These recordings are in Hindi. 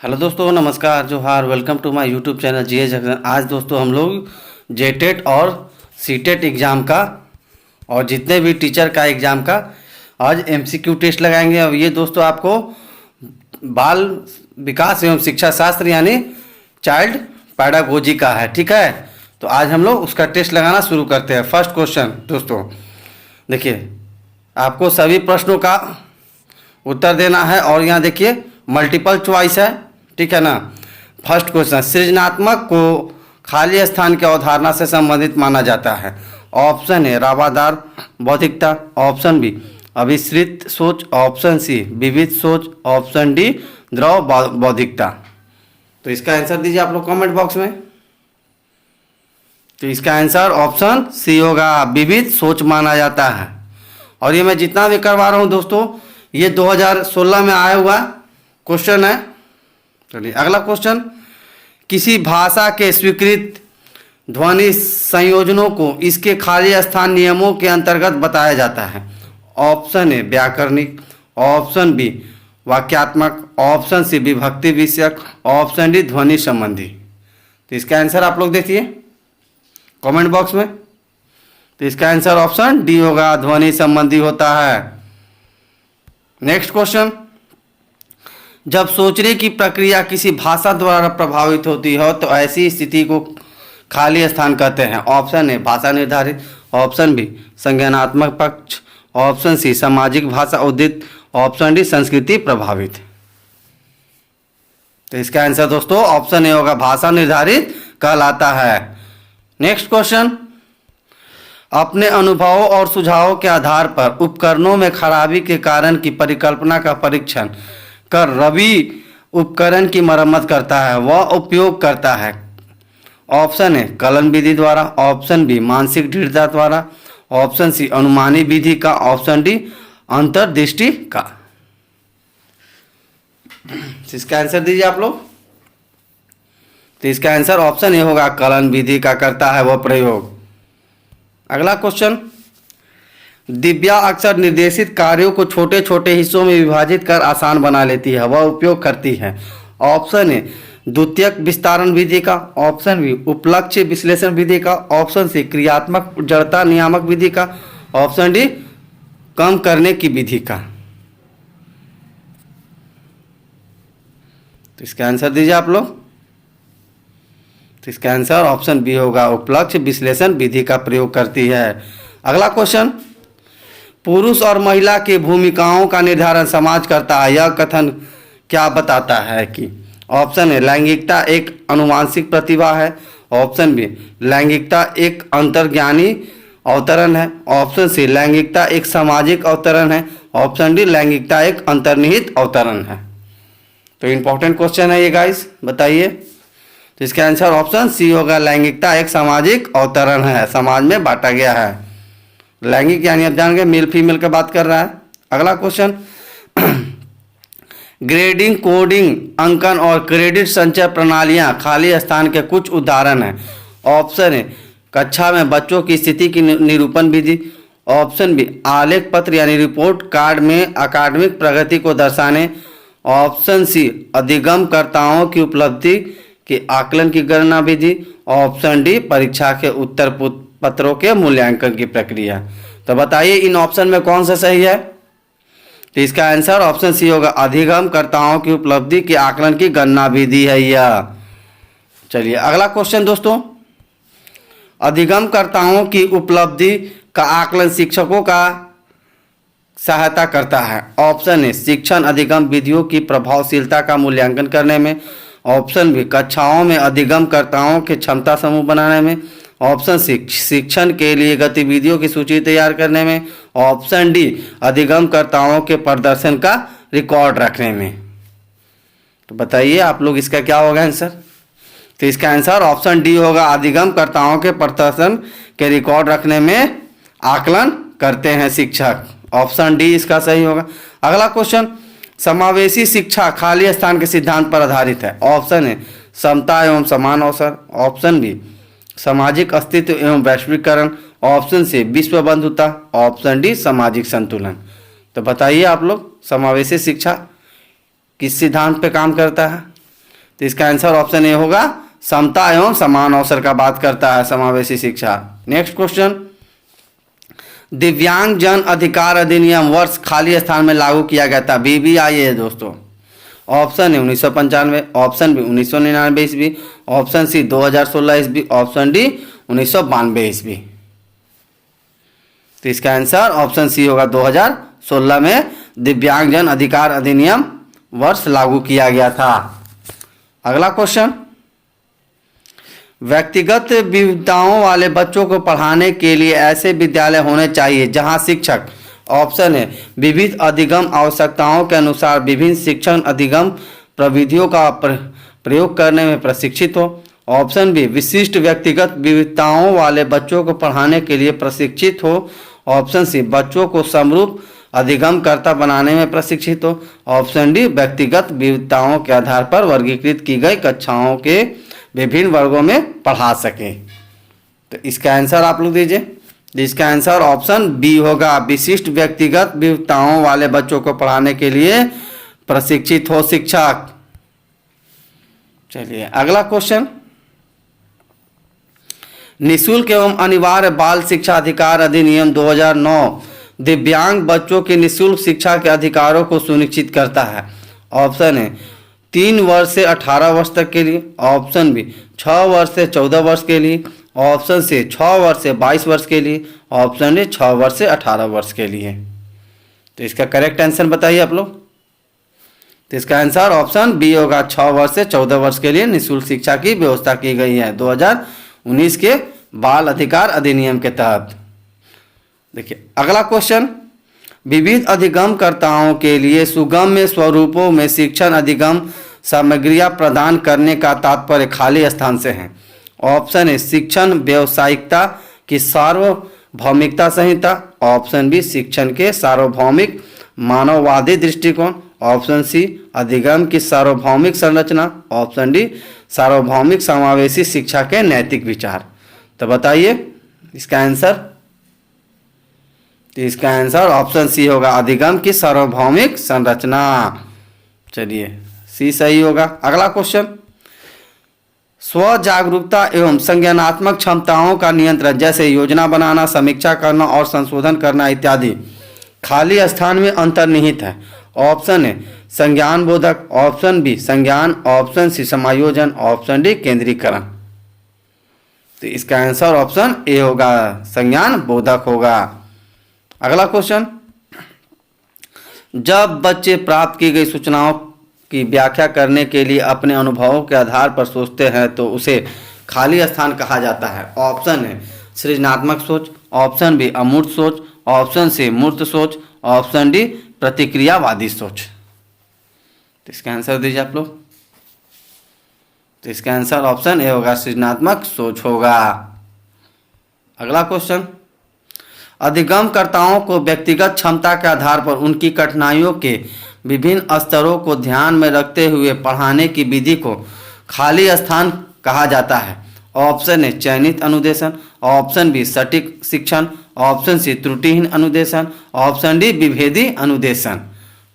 हेलो दोस्तों, नमस्कार, जोहार। Welcome to my YouTube channel GS Jagan. आज दोस्तों हम लोग जेटेट और सीटेट एग्ज़ाम का और जितने भी टीचर का एग्ज़ाम का आज एमसीक्यू टेस्ट लगाएंगे। अब ये दोस्तों आपको बाल विकास एवं शिक्षा शास्त्र यानी चाइल्ड पैडागोजी का है, ठीक है। तो आज हम लोग उसका टेस्ट लगाना शुरू करते हैं। फर्स्ट क्वेश्चन दोस्तों देखिए, आपको सभी प्रश्नों का उत्तर देना है और यहाँ देखिए मल्टीपल चॉइस है, ठीक है ना। फर्स्ट क्वेश्चन, सृजनात्मक को खाली स्थान की अवधारणा से संबंधित माना जाता है। ऑप्शन ए रावादार बौद्धिकता, ऑप्शन बी अभिसरित सोच, ऑप्शन सी विविध सोच, ऑप्शन डी द्रव बौद्धिकता। तो इसका आंसर दीजिए आप लोग कमेंट बॉक्स में। तो इसका आंसर ऑप्शन सी होगा, विविध सोच माना जाता है। और ये मैं जितना भी करवा रहा हूँ दोस्तों, ये 2016 में आया हुआ क्वेश्चन है। चलिए अगला क्वेश्चन, किसी भाषा के स्वीकृत ध्वनि संयोजनों को इसके खाली स्थान नियमों के अंतर्गत बताया जाता है। ऑप्शन ए व्याकरणिक, ऑप्शन बी वाक्यात्मक, ऑप्शन सी विभक्ति विषयक, ऑप्शन डी ध्वनि संबंधी। तो इसका आंसर आप लोग देखिए कमेंट बॉक्स में। तो इसका आंसर ऑप्शन डी होगा, ध्वनि संबंधी होता है। नेक्स्ट क्वेश्चन, जब सोचने की प्रक्रिया किसी भाषा द्वारा प्रभावित होती हो तो ऐसी स्थिति को खाली स्थान कहते हैं। ऑप्शन ए भाषा निर्धारित, ऑप्शन बी संज्ञानात्मक पक्ष, ऑप्शन सी सामाजिक भाषा उदित, ऑप्शन डी संस्कृति प्रभावित। तो इसका आंसर दोस्तों ऑप्शन ए होगा, भाषा निर्धारित कहलाता है। नेक्स्ट क्वेश्चन, अपने अनुभवों और सुझावों के आधार पर उपकरणों में खराबी के कारण की परिकल्पना का परीक्षण कर रवि उपकरण की मरम्मत करता है, वह उपयोग करता है। ऑप्शन ए कलन विधि द्वारा, ऑप्शन बी मानसिक दृढ़ता द्वारा, ऑप्शन सी अनुमानी विधि का, ऑप्शन डी अंतर्दृष्टि का। इसका आंसर दीजिए आप लोग। तो इसका आंसर ऑप्शन ए होगा, कलन विधि का करता है वह प्रयोग। अगला क्वेश्चन, दिव्या अक्सर निर्देशित कार्यों को छोटे छोटे हिस्सों में विभाजित कर आसान बना लेती है, वह उपयोग करती है। ऑप्शन ए द्वितीयक विस्तारण विधि का, ऑप्शन बी उपलक्ष्य विश्लेषण विधि का, ऑप्शन सी क्रियात्मक जड़ता नियामक विधि का, ऑप्शन डी कम करने की विधि का। तो इसका आंसर दीजिए आप लोग। तो इसका आंसर ऑप्शन बी होगा, उपलक्ष्य विश्लेषण विधि का प्रयोग करती है। अगला क्वेश्चन, पुरुष और महिला की भूमिकाओं का निर्धारण समाज करता है, यह कथन क्या बताता है कि। ऑप्शन ए लैंगिकता एक अनुवांशिक प्रतिभा है, ऑप्शन बी लैंगिकता एक अंतर्ज्ञानी अवतरण है, ऑप्शन सी लैंगिकता एक सामाजिक अवतरण है, ऑप्शन डी लैंगिकता एक अंतर्निहित अवतरण है। तो इंपॉर्टेंट क्वेश्चन है ये गाइस, बताइए। तो इसका आंसर ऑप्शन सी होगा, लैंगिकता एक सामाजिक अवतरण है, समाज में बांटा गया है। लैंगिक यानी आप जान गए मेल फीमेल का बात कर रहा है। अगला क्वेश्चन, ग्रेडिंग, कोडिंग, अंकन और क्रेडिट संचय प्रणालियां खाली स्थान के कुछ उदाहरण हैं। ऑप्शन ए कक्षा में बच्चों की स्थिति की निरूपण विधि, ऑप्शन बी आलेख पत्र यानी रिपोर्ट कार्ड में अकादमिक प्रगति को दर्शाने, ऑप्शन सी अधिगमकर्ताओं की उपलब्धि के आकलन की गणना विधि, ऑप्शन डी परीक्षा के उत्तर पत्रों के मूल्यांकन की प्रक्रिया। तो बताइए इन ऑप्शन में कौन सा सही है। तो इसका आंसर ऑप्शन सी होगा, अधिगमकर्ताओं की उपलब्धि के आकलन की गणना विधि है यह। चलिए अगला क्वेश्चन दोस्तों, अधिगमकर्ताओं की उपलब्धि का आकलन शिक्षकों का सहायता करता है। ऑप्शन ए शिक्षण अधिगम विधियों की प्रभावशीलता का मूल्यांकन करने में, ऑप्शन बी कक्षाओं में अधिगमकर्ताओं के क्षमता समूह बनाने में, ऑप्शन सी शिक्षण के लिए गतिविधियों की सूची तैयार करने में, ऑप्शन डी अधिगमकर्ताओं के प्रदर्शन का रिकॉर्ड रखने में। तो बताइए आप लोग इसका क्या होगा आंसर। तो इसका आंसर ऑप्शन डी होगा, अधिगमकर्ताओं के प्रदर्शन के रिकॉर्ड रखने में आकलन करते हैं शिक्षक। ऑप्शन डी इसका सही होगा। अगला क्वेश्चन, समावेशी शिक्षा खाली स्थान के सिद्धांत पर आधारित है। ऑप्शन ए समता एवं समान अवसर, ऑप्शन बी सामाजिक अस्तित्व एवं वैश्वीकरण, ऑप्शन सी विश्व बंधुता, ऑप्शन डी सामाजिक संतुलन। तो बताइए आप लोग समावेशी शिक्षा किस सिद्धांत पे काम करता है। तो इसका आंसर ऑप्शन ए होगा, समता एवं समान अवसर का बात करता है समावेशी शिक्षा। नेक्स्ट क्वेश्चन, दिव्यांग जन अधिकार अधिनियम वर्ष खाली स्थान में लागू किया गया था। BBI है दोस्तों। ऑप्शन है 1995, ऑप्शन बी 1999 ईस्वी, ऑप्शन सी 2016 ईस्वी, ऑप्शन डी 1992 ईस्वी। तो इसका आंसर ऑप्शन सी होगा, 2016 में दिव्यांगजन अधिकार अधिनियम वर्ष लागू किया गया था। अगला क्वेश्चन, व्यक्तिगत विविधताओं वाले बच्चों को पढ़ाने के लिए ऐसे विद्यालय होने चाहिए जहां शिक्षक, ऑप्शन है विविध अधिगम आवश्यकताओं के अनुसार विभिन्न शिक्षण अधिगम प्रविधियों का प्रयोग करने में प्रशिक्षित हो, ऑप्शन बी विशिष्ट व्यक्तिगत विविधताओं वाले बच्चों को पढ़ाने के लिए प्रशिक्षित हो, ऑप्शन सी बच्चों को समरूप अधिगमकर्ता बनाने में प्रशिक्षित हो, ऑप्शन डी व्यक्तिगत विविधताओं के आधार पर वर्गीकृत की गई कक्षाओं के विभिन्न वर्गों में पढ़ा सके। तो इसका आंसर आप लोग दीजिए। इसका आंसर ऑप्शन बी होगा, विशिष्ट व्यक्तिगत विविधताओं वाले बच्चों को पढ़ाने के लिए प्रशिक्षित हो शिक्षक। चलिए अगला क्वेश्चन, निःशुल्क एवं अनिवार्य बाल शिक्षा अधिकार अधिनियम 2009 दिव्यांग बच्चों की निःशुल्क शिक्षा के अधिकारों को सुनिश्चित करता है। ऑप्शन है 3 वर्ष से 18 वर्ष तक के लिए, ऑप्शन बी 6 वर्ष से 14 वर्ष के लिए, ऑप्शन सी 6 वर्ष से 22 वर्ष के लिए, ऑप्शन डी 6 वर्ष से 18 वर्ष के लिए। तो इसका करेक्ट आंसर बताइए आप लोग। तो इसका आंसर ऑप्शन बी होगा, 6 वर्ष से 14 वर्ष के लिए निःशुल्क शिक्षा की व्यवस्था की गई है 2019 के बाल अधिकार अधिनियम के तहत। देखिए अगला क्वेश्चन, विविध अधिगमकर्ताओं के लिए सुगम्य स्वरूपों में शिक्षण अधिगम सामग्रियां प्रदान करने का तात्पर्य खाली स्थान से है। ऑप्शन है शिक्षण व्यावसायिकता की सार्वभौमिकता संहिता, ऑप्शन बी शिक्षण के सार्वभौमिक मानववादी दृष्टिकोण, ऑप्शन सी अधिगम की सार्वभौमिक संरचना, ऑप्शन डी सार्वभौमिक समावेशी शिक्षा के नैतिक विचार। तो बताइए इसका आंसर। तो इसका आंसर ऑप्शन सी होगा, अधिगम की सार्वभौमिक संरचना। चलिए सी सही होगा। अगला क्वेश्चन, स्व जागरूकता एवं संज्ञानात्मक क्षमताओं का नियंत्रण जैसे योजना बनाना, समीक्षा करना और संशोधन करना इत्यादि खाली स्थान में अंतर्निहित है। ऑप्शन है संज्ञान बोधक, ऑप्शन बी संज्ञान, ऑप्शन सी समायोजन, ऑप्शन डी केंद्रीकरण। तो इसका आंसर ऑप्शन ए होगा, संज्ञान बोधक होगा। अगला क्वेश्चन, जब बच्चे प्राप्त की गई सूचनाओं की व्याख्या करने के लिए अपने अनुभवों के आधार पर सोचते हैं तो उसे खाली स्थान कहा जाता है। ऑप्शन है सृजनात्मक सोच, ऑप्शन बी अमूर्त सोच, ऑप्शन सी मूर्त सोच, ऑप्शन डी प्रतिक्रियावादी सोच। तो इसका आंसर दीजिए आप लोग। तो इसका आंसर ऑप्शन ए होगा, सृजनात्मक सोच होगा। अगला क्वेश्चन, अधिगमकर्ताओं को व्यक्तिगत क्षमता के आधार पर उनकी कठिनाइयों के विभिन्न स्तरों को ध्यान में रखते हुए पढ़ाने की विधि को खाली स्थान कहा जाता है। ऑप्शन ए चयनित अनुदेशन, ऑप्शन बी सटीक शिक्षण, ऑप्शन सी त्रुटिहीन अनुदेशन, ऑप्शन डी विभेदी अनुदेशन।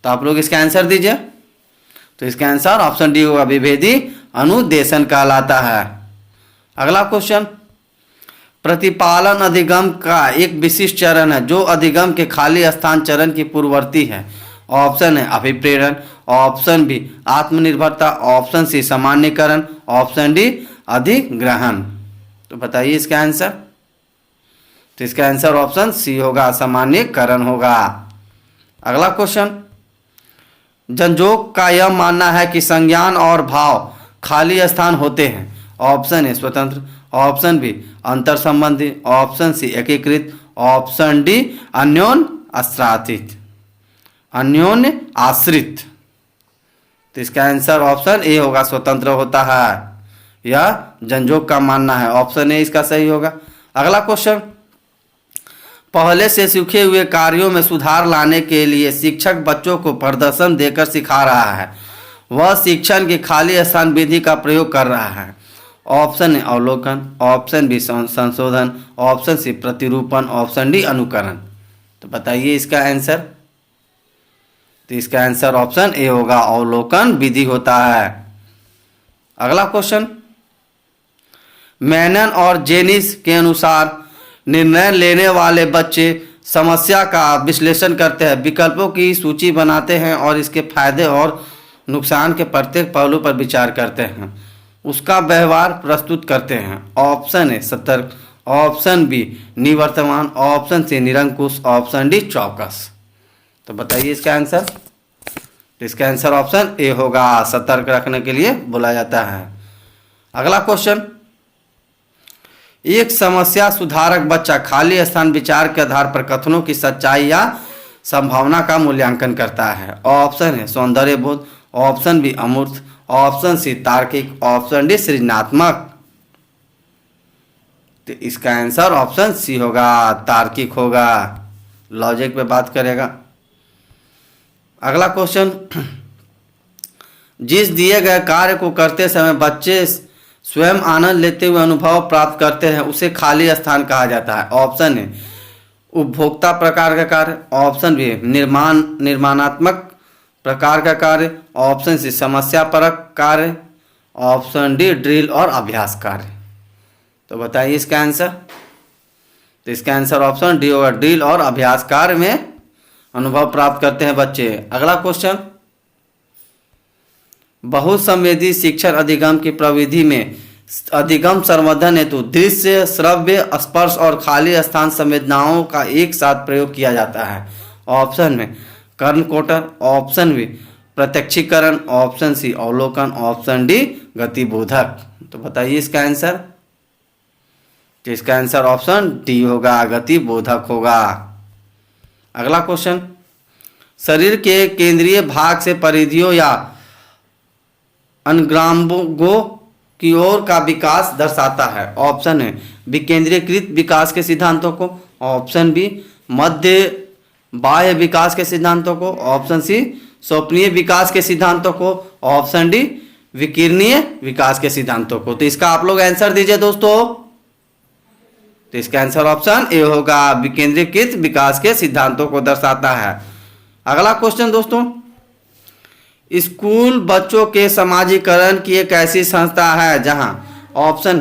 तो आप लोग इसका आंसर दीजिए। तो इसका आंसर ऑप्शन डी होगा, विभेदी अनुदेशन कहलाता है। अगला क्वेश्चन, प्रतिपालन अधिगम का एक विशिष्ट चरण है जो अधिगम के खाली स्थान चरण की पूर्ववर्ती है। ऑप्शन है अभिप्रेरण, ऑप्शन बी आत्मनिर्भरता, ऑप्शन सी सामान्यकरण, ऑप्शन डी अधिग्रहण। तो बताइए इसका आंसर। तो इसका आंसर ऑप्शन सी होगा, सामान्यकरण होगा। अगला क्वेश्चन, जनजोग का यह मानना है कि संज्ञान और भाव खाली स्थान होते हैं। ऑप्शन ए स्वतंत्र, ऑप्शन बी अंतर संबंधी, ऑप्शन सी एकीकृत, ऑप्शन डी अन्योन्य आश्रित। तो इसका आंसर ऑप्शन ए होगा, स्वतंत्र होता है। यह जनजोग का मानना है, ऑप्शन ए इसका सही होगा। अगला क्वेश्चन, पहले से सीखे हुए कार्यों में सुधार लाने के लिए शिक्षक बच्चों को प्रदर्शन देकर सिखा रहा है। वह शिक्षण की खाली स्थान विधि का प्रयोग कर रहा है। ऑप्शन ए अवलोकन, ऑप्शन बी संशोधन, ऑप्शन सी प्रतिरूपण, ऑप्शन डी अनुकरण। तो बताइए इसका आंसर। तो इसका आंसर ऑप्शन ए होगा, अवलोकन विधि होता है। अगला क्वेश्चन, मेनन और जेनिस के अनुसार निर्णय लेने वाले बच्चे समस्या का विश्लेषण करते हैं, विकल्पों की सूची बनाते हैं और इसके फायदे और नुकसान के प्रत्येक पहलू पर विचार करते हैं, उसका व्यवहार प्रस्तुत करते हैं। ऑप्शन ए सतर्क, ऑप्शन बी निवर्तमान, ऑप्शन सी निरंकुश, ऑप्शन डी चौकस। तो बताइए इसका आंसर। तो इसका आंसर ऑप्शन ए होगा, सतर्क रखने के लिए बोला जाता है। अगला क्वेश्चन, एक समस्या सुधारक बच्चा खाली स्थान विचार के आधार पर कथनों की सच्चाई या संभावना का मूल्यांकन करता है। ऑप्शन है सौंदर्य बोध, ऑप्शन बी अमूर्त, ऑप्शन सी तार्किक, ऑप्शन डी सृजनात्मक। तो इसका आंसर ऑप्शन सी होगा, तार्किक होगा, लॉजिक पे बात करेगा। अगला क्वेश्चन, जिस दिए गए कार्य को करते समय बच्चे स्वयं आनंद लेते हुए अनुभव प्राप्त करते हैं उसे खाली स्थान कहा जाता है। ऑप्शन है उपभोक्ता प्रकार का कार्य, ऑप्शन बी निर्माणात्मक प्रकार का कार्य, ऑप्शन सी समस्या परक कार्य, ऑप्शन डी ड्रिल और अभ्यास कार्य। तो बताइए इसका आंसर। तो इसका आंसर ऑप्शन डी होगा, ड्रिल और अभ्यास कार्य में अनुभव प्राप्त करते हैं बच्चे। अगला क्वेश्चन, बहुसंवेदी शिक्षण अधिगम की प्रविधि में अधिगम संवर्धन हेतु दृश्य, श्रव्य, स्पर्श और खाली स्थान संवेदनाओं का एक साथ प्रयोग किया जाता है। ऑप्शन में कर्णकोटर, ऑप्शन बी प्रत्यक्षीकरण, ऑप्शन सी अवलोकन, ऑप्शन डी गतिबोधक। तो बताइए इसका आंसर। तो इसका आंसर ऑप्शन डी होगा, गतिबोधक होगा। अगला क्वेश्चन, शरीर के केंद्रीय भाग से परिधियों या अनग्राम्बों की ओर का विकास दर्शाता है। ऑप्शन है विकेंद्रीकृत विकास के सिद्धांतों को, ऑप्शन बी मध्य बाह्य विकास के सिद्धांतों को, ऑप्शन सी स्वप्नीय विकास के सिद्धांतों को, ऑप्शन डी विकिरणीय विकास के सिद्धांतों को। तो इसका आप लोग आंसर दीजिए दोस्तों। तो इसका आंसर ऑप्शन ए होगा, विकेंद्रीकृत विकास के सिद्धांतों को दर्शाता है। अगला क्वेश्चन दोस्तों, स्कूल बच्चों के समाजीकरण की एक ऐसी संस्था है जहां ऑप्शन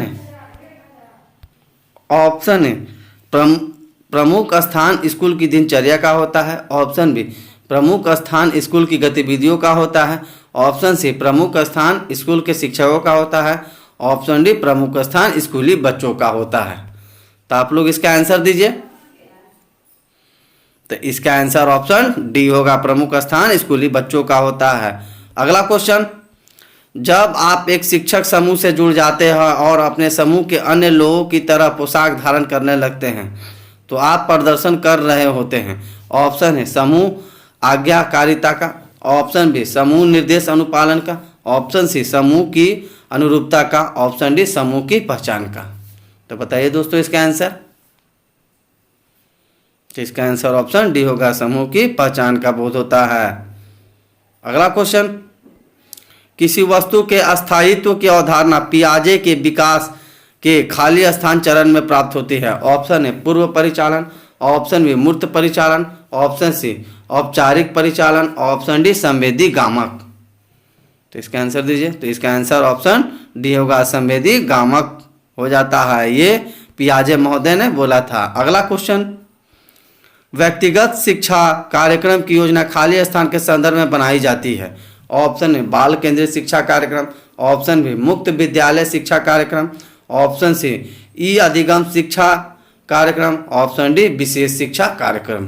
है प्रमुख स्थान स्कूल की दिनचर्या का होता है, ऑप्शन बी प्रमुख स्थान स्कूल की गतिविधियों का होता है, ऑप्शन सी प्रमुख स्थान स्कूल के शिक्षकों का होता है, ऑप्शन डी प्रमुख स्थान स्कूली बच्चों का होता है। तो आप लोग इसका आंसर दीजिए। तो इसका आंसर ऑप्शन डी होगा, प्रमुख स्थान स्कूली बच्चों का होता है। अगला क्वेश्चन, जब आप एक शिक्षक समूह से जुड़ जाते हैं और अपने समूह के अन्य लोगों की तरह पोशाक धारण करने लगते हैं तो आप प्रदर्शन कर रहे होते हैं। ऑप्शन है समूह आज्ञाकारिता का, ऑप्शन बी समूह निर्देश अनुपालन का, ऑप्शन सी समूह की अनुरूपता का, ऑप्शन डी समूह की पहचान का। तो बताइए दोस्तों इसका आंसर। इसका आंसर ऑप्शन डी होगा, समूह की पहचान का बोध होता है। अगला क्वेश्चन, किसी वस्तु के अस्थायित्व की अवधारणा पियाजे के विकास के खाली स्थान चरण में प्राप्त होती है। ऑप्शन है पूर्व परिचालन, ऑप्शन बी मूर्त परिचालन, ऑप्शन सी औपचारिक परिचालन, ऑप्शन डी संवेदी गामक। तो इसका आंसर दीजिए। तो इसका आंसर ऑप्शन डी होगा, संवेदी गामक हो जाता है। ये पियाजे महोदय ने बोला था। अगला क्वेश्चन, व्यक्तिगत शिक्षा कार्यक्रम की योजना खाली स्थान के संदर्भ में बनाई जाती है। ऑप्शन है बाल केंद्रित शिक्षा कार्यक्रम, ऑप्शन बी मुक्त विद्यालय शिक्षा कार्यक्रम, ऑप्शन सी ई अधिगम शिक्षा कार्यक्रम, ऑप्शन डी विशेष शिक्षा कार्यक्रम।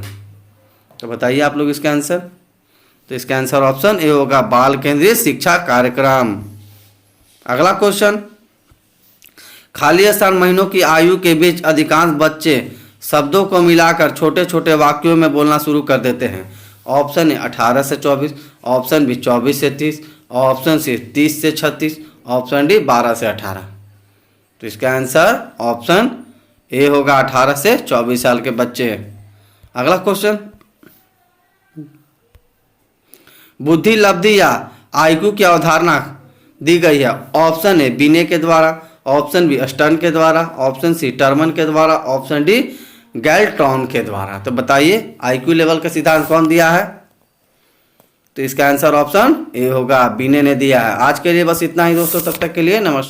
तो बताइए आप लोग इसका आंसर। तो इसका आंसर ऑप्शन ए होगा, बाल केंद्रित शिक्षा कार्यक्रम। अगला क्वेश्चन, खाली स्थान महीनों की आयु के बीच अधिकांश बच्चे शब्दों को मिलाकर छोटे छोटे वाक्यों में बोलना शुरू कर देते हैं। ऑप्शन है 18 से 24, ऑप्शन बी 24 से 30, ऑप्शन सी 30 से 36, ऑप्शन डी 12 से 18। तो इसका आंसर ऑप्शन ए होगा, 18 से 24 साल के बच्चे। अगला क्वेश्चन, बुद्धि लब्धि या आईक्यू की अवधारणा दी गई है। ऑप्शन ए बीने के द्वारा, ऑप्शन बी स्टर्न के द्वारा, ऑप्शन सी टर्मन के द्वारा, ऑप्शन डी गैल्ट्रॉन के द्वारा। तो बताइए आईक्यू लेवल का सिद्धांत कौन दिया है। तो इसका आंसर ऑप्शन ए होगा, बीने ने दिया है। आज के लिए बस इतना ही दोस्तों, तब तक के लिए नमस्कार।